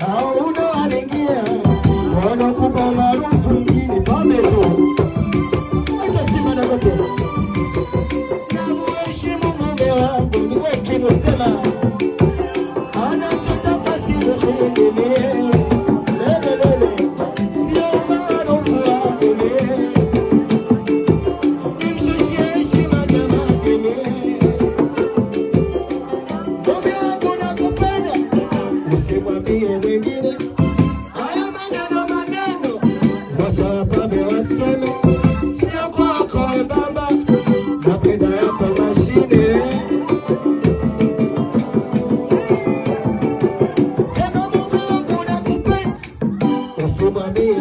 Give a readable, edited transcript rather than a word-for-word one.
hauna walingia wanakupa maarufu mjini pame tu. Hata sima na kote na muheshimu mume wangu ni wekimu sema anachotaka simuhindimie lelelele sio maarufu wangu nimshushie heshima jamani mume wangu nakupenda usimwambie wengine haya maneno wacha wapambe waseme sio kwako baba napenda yako mashine sema mume wangu nakupenda usimwambie